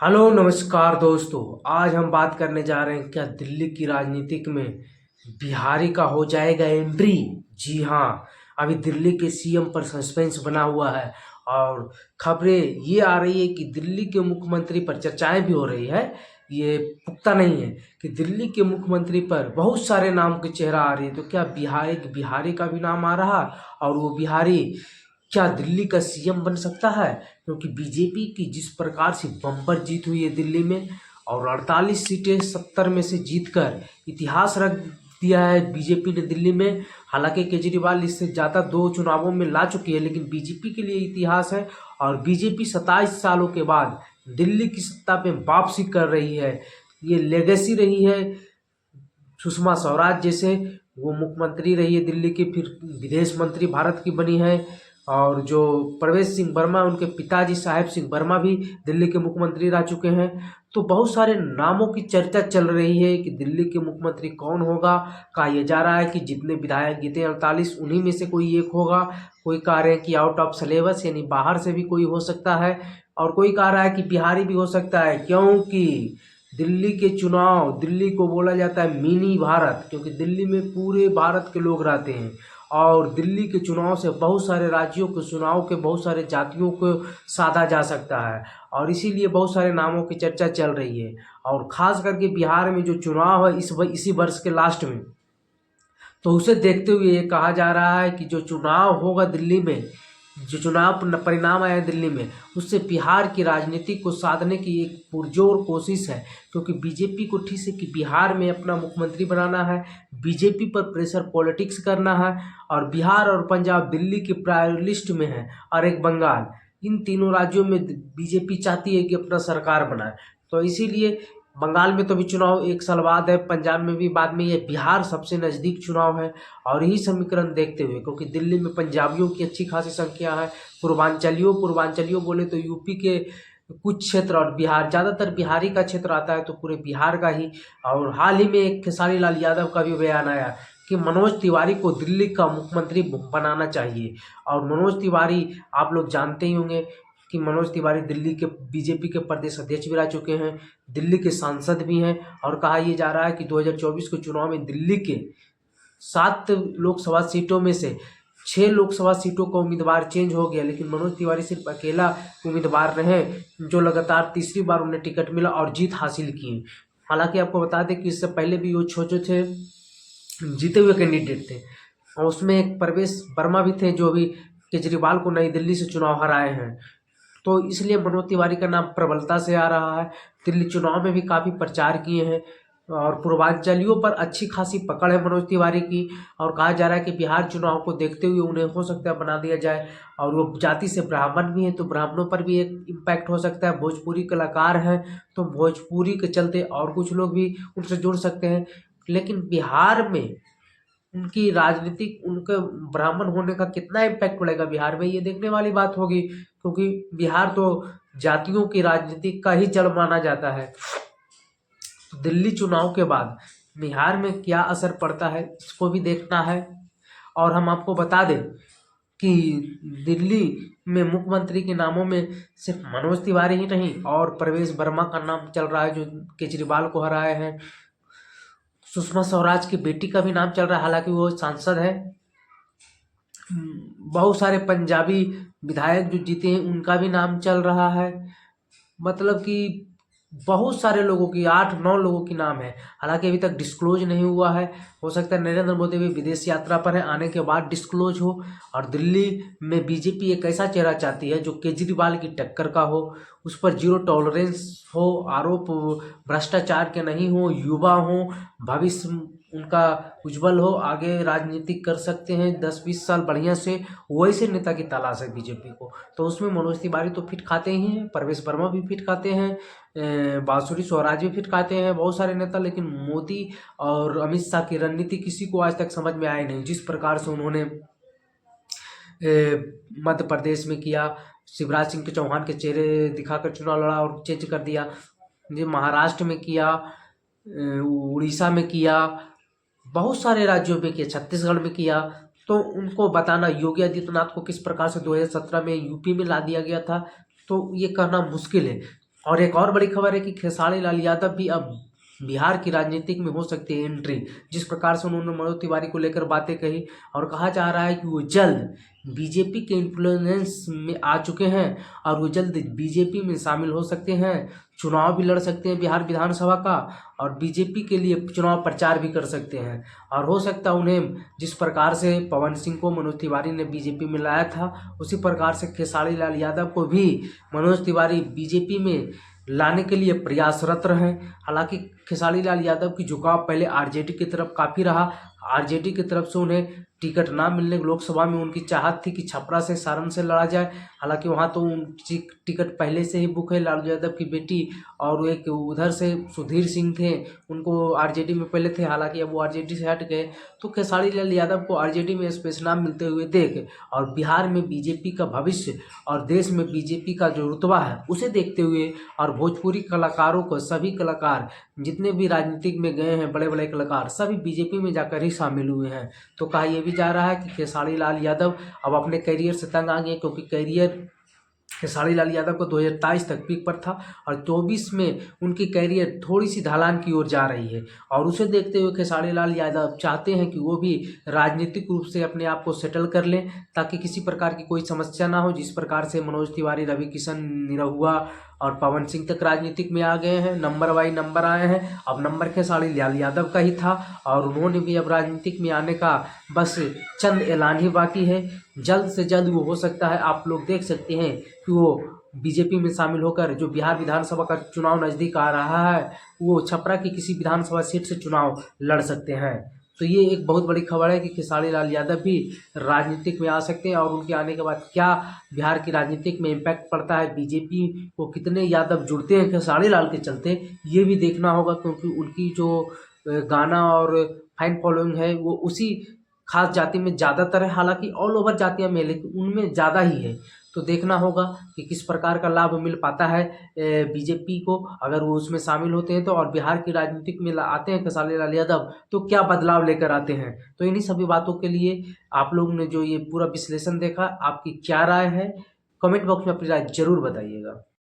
Hello नमस्कार दोस्तों। आज हम बात करने जा रहे हैं क्या दिल्ली की राजनीतिक में बिहारी का हो जाएगा एंट्री। जी हाँ, अभी दिल्ली के सीएम पर सस्पेंस बना हुआ है और खबरें ये आ रही है कि दिल्ली के मुख्यमंत्री पर चर्चाएं भी हो रही है। ये पुख्ता नहीं है कि दिल्ली के मुख्यमंत्री पर बहुत सारे नाम की चेहरा आ रही है। तो क्या बिहारी का भी नाम आ रहा और वो बिहारी क्या दिल्ली का सीएम बन सकता है? क्योंकि बीजेपी की जिस प्रकार से बम्पर जीत हुई है दिल्ली में और 48 सीटें 70 में से जीतकर इतिहास रख दिया है बीजेपी ने दिल्ली में। हालांकि केजरीवाल इससे ज़्यादा 2 चुनावों में ला चुकी है, लेकिन बीजेपी के लिए इतिहास है और बीजेपी 27 सालों के बाद दिल्ली की सत्ता पे वापसी कर रही है। ये लेगेसी रही है सुषमा स्वराज जैसे, वो मुख्यमंत्री रही है दिल्ली की, फिर विदेश मंत्री भारत की बनी है। और जो प्रवेश सिंह वर्मा, उनके पिताजी साहेब सिंह वर्मा भी दिल्ली के मुख्यमंत्री रह चुके हैं। तो बहुत सारे नामों की चर्चा चल रही है कि दिल्ली के मुख्यमंत्री कौन होगा। कहा यह जा रहा है कि जितने विधायक जीते 48 उन्हीं में से कोई एक होगा। कोई कह रहे हैं कि आउट ऑफ सिलेबस यानी बाहर से भी कोई हो सकता है और कोई कह रहा है कि बिहारी भी हो सकता है, क्योंकि दिल्ली के चुनाव, दिल्ली को बोला जाता है मिनी भारत, क्योंकि दिल्ली में पूरे भारत के लोग रहते हैं और दिल्ली के चुनाव से बहुत सारे राज्यों के चुनाव के बहुत सारे जातियों को साधा जा सकता है और इसीलिए बहुत सारे नामों की चर्चा चल रही है। और ख़ास करके बिहार में जो चुनाव है इसी वर्ष के लास्ट में, तो उसे देखते हुए ये कहा जा रहा है कि जो चुनाव होगा दिल्ली में, जो चुनाव परिणाम आया दिल्ली में, उससे बिहार की राजनीति को साधने की एक पुरजोर कोशिश है। क्योंकि बीजेपी को ठीक है कि बिहार में अपना मुख्यमंत्री बनाना है, बीजेपी पर प्रेशर पॉलिटिक्स करना है और बिहार और पंजाब दिल्ली की प्रायोरी लिस्ट में है और एक बंगाल, इन तीनों राज्यों में बीजेपी चाहती है कि अपना सरकार बनाए। तो इसीलिए बंगाल में तो भी चुनाव एक साल बाद है, पंजाब में भी बाद में, ये बिहार सबसे नज़दीक चुनाव है। और यही समीकरण देखते हुए, क्योंकि दिल्ली में पंजाबियों की अच्छी खासी संख्या है, पूर्वांचलियों बोले तो यूपी के कुछ क्षेत्र और बिहार, ज़्यादातर बिहारी का क्षेत्र आता है तो पूरे बिहार का ही। और हाल ही में एक खेसारी लाल यादव का भी बयान आया कि मनोज तिवारी को दिल्ली का मुख्यमंत्री बनाना चाहिए। और मनोज तिवारी आप लोग जानते ही होंगे कि मनोज तिवारी दिल्ली के बीजेपी के प्रदेश अध्यक्ष भी रह चुके हैं, दिल्ली के सांसद भी हैं। और कहा यह जा रहा है कि 2024 के चुनाव में दिल्ली के 7 लोकसभा सीटों में से 6 लोकसभा सीटों का उम्मीदवार चेंज हो गया, लेकिन मनोज तिवारी सिर्फ अकेला उम्मीदवार रहे जो लगातार तीसरी बार उन्हें टिकट मिला और जीत हासिल की। हालांकि आपको बता दें कि इससे पहले भी वो छोटे थे जीते हुए कैंडिडेट थे और उसमें एक प्रवेश वर्मा भी थे जो भी केजरीवाल को नई दिल्ली से चुनाव हराए हैं। तो इसलिए मनोज तिवारी का नाम प्रबलता से आ रहा है। दिल्ली चुनाव में भी काफ़ी प्रचार किए हैं और पूर्वांचलियों पर अच्छी खासी पकड़ है मनोज तिवारी की। और कहा जा रहा है कि बिहार चुनाव को देखते हुए उन्हें हो सकता है बना दिया जाए। और वो जाति से ब्राह्मण भी हैं तो ब्राह्मणों पर भी एक इम्पैक्ट हो सकता है। भोजपुरी कलाकार हैं तो भोजपुरी के चलते और कुछ लोग भी उनसे जुड़ सकते हैं। लेकिन बिहार में उनकी राजनीतिक, उनके ब्राह्मण होने का कितना इम्पैक्ट पड़ेगा बिहार में, ये देखने वाली बात होगी। क्योंकि बिहार तो जातियों की राजनीति का ही जड़ माना जाता है। तो दिल्ली चुनाव के बाद बिहार में क्या असर पड़ता है इसको भी देखना है। और हम आपको बता दें कि दिल्ली में मुख्यमंत्री के नामों में सिर्फ मनोज तिवारी ही नहीं और प्रवेश वर्मा का नाम चल रहा है जो केजरीवाल को हराए हैं। सुषमा स्वराज की बेटी का भी नाम चल रहा है, हालांकि वो सांसद है। बहुत सारे पंजाबी विधायक जो जीते हैं उनका भी नाम चल रहा है। मतलब कि बहुत सारे लोगों की, 8-9 लोगों की नाम है। हालांकि अभी तक डिस्क्लोज नहीं हुआ है, हो सकता है नरेंद्र मोदी भी विदेश यात्रा पर है, आने के बाद डिस्क्लोज हो। और दिल्ली में बीजेपी एक ऐसा चेहरा चाहती है जो केजरीवाल की टक्कर का हो, उस पर जीरो टॉलरेंस हो, आरोप भ्रष्टाचार के नहीं हो, युवा हो, भविष्य उनका उज्जवल हो, आगे राजनीति कर सकते हैं 10-20 साल बढ़िया से, वैसे नेता की तलाश है बीजेपी को। तो उसमें मनोज तिवारी तो फिट खाते ही हैं, प्रवेश वर्मा भी फिट खाते हैं, बांसुरी स्वराज भी फिट खाते हैं, बहुत सारे नेता। लेकिन मोदी और अमित शाह की रणनीति किसी को आज तक समझ में आई नहीं। जिस प्रकार से उन्होंने मध्य प्रदेश में किया, शिवराज सिंह चौहान के चेहरे दिखाकर चुनाव लड़ा और चेंज कर दिया, ये महाराष्ट्र में किया, उड़ीसा में किया, बहुत सारे राज्यों में किया, छत्तीसगढ़ में किया। तो उनको बताना योगी आदित्यनाथ को किस प्रकार से 2017 में यूपी में ला दिया गया था, तो ये कहना मुश्किल है। और एक और बड़ी खबर है कि खेसारी लाल यादव भी अब बिहार की राजनीतिक में हो सकती है एंट्री। जिस प्रकार से उन्होंने मनोज तिवारी को लेकर बातें कही और कहा जा रहा है कि वो जल्द बीजेपी के इन्फ्लुएंस में आ चुके हैं और वो जल्द बीजेपी में शामिल हो सकते हैं, चुनाव भी लड़ सकते हैं बिहार विधानसभा का और बीजेपी के लिए चुनाव प्रचार भी कर सकते हैं। और हो सकता है उन्हें जिस प्रकार से पवन सिंह को मनोज तिवारी ने बीजेपी में लाया था, उसी प्रकार से खेसारी लाल यादव को भी मनोज तिवारी बीजेपी में लाने के लिए प्रयासरत रहे। हालांकि खेसारी लाल यादव की झुकाव पहले आरजेडी की तरफ काफ़ी रहा। आरजेडी की तरफ से उन्हें टिकट ना मिलने लोकसभा में उनकी चाहत थी कि छपरा से सारण से लड़ा जाए। हालांकि वहां तो उनकी टिकट पहले से ही बुक है। लालू यादव की बेटी और एक उधर से सुधीर सिंह थे, उनको आरजेडी में पहले थे, हालांकि अब वो आरजेडी से हट गए। तो खेसारी लाल यादव को आरजेडी में स्पेस नाम मिलते हुए देख और बिहार में बीजेपी का भविष्य और देश में बीजेपी का जो रुतबा है उसे देखते हुए और भोजपुरी कलाकारों को, सभी कलाकार जितने भी राजनीतिक में गए हैं बड़े बड़े कलाकार, सभी बीजेपी में जाकर ही शामिल हुए हैं। तो कहा यह भी जा रहा है कि खेसारी लाल यादव अब अपने करियर से तंग आ गए, क्योंकि करियर खेसारी लाल यादव को 2023 तक पीक पर था और 24 में उनकी कैरियर थोड़ी सी ढलान की ओर जा रही है। और उसे देखते हुए खेसारी लाल यादव चाहते हैं कि वो भी राजनीतिक रूप से अपने आप को सेटल कर लें, ताकि किसी प्रकार की कोई समस्या ना हो। जिस प्रकार से मनोज तिवारी, रवि किशन, निरहुआ और पवन सिंह तक राजनीतिक में आ गए हैं, नंबर बाई नंबर आए हैं, अब नंबर खेसारी लाल यादव का ही था और उन्होंने भी अब राजनीतिक में आने का बस चंद ऐलान ही बाकी है। जल्द से जल्द वो हो सकता है, आप लोग देख सकते हैं कि वो बीजेपी में शामिल होकर, जो बिहार विधानसभा का चुनाव नज़दीक आ रहा है, वो छपरा की किसी विधानसभा सीट से चुनाव लड़ सकते हैं। तो ये एक बहुत बड़ी खबर है कि खेसारी लाल यादव भी राजनीतिक में आ सकते हैं और उनके आने के बाद क्या बिहार की राजनीतिक में इम्पैक्ट पड़ता है, बीजेपी को कितने यादव जुड़ते हैं खेसारी लाल के चलते, ये भी देखना होगा। क्योंकि उनकी जो गाना और फैन फॉलोइंग है वो उसी खास जाति में ज़्यादातर है। हालांकि ऑल ओवर जातियां में, लेकिन उनमें ज़्यादा ही है। तो देखना होगा कि किस प्रकार का लाभ मिल पाता है बीजेपी को अगर वो उसमें शामिल होते हैं तो, और बिहार की राजनीतिक में आते हैं खेसारी लाल यादव तो क्या बदलाव लेकर आते हैं। तो इन्हीं सभी बातों के लिए आप लोग ने जो ये पूरा विश्लेषण देखा, आपकी क्या राय है, कमेंट बॉक्स में अपनी राय जरूर बताइएगा।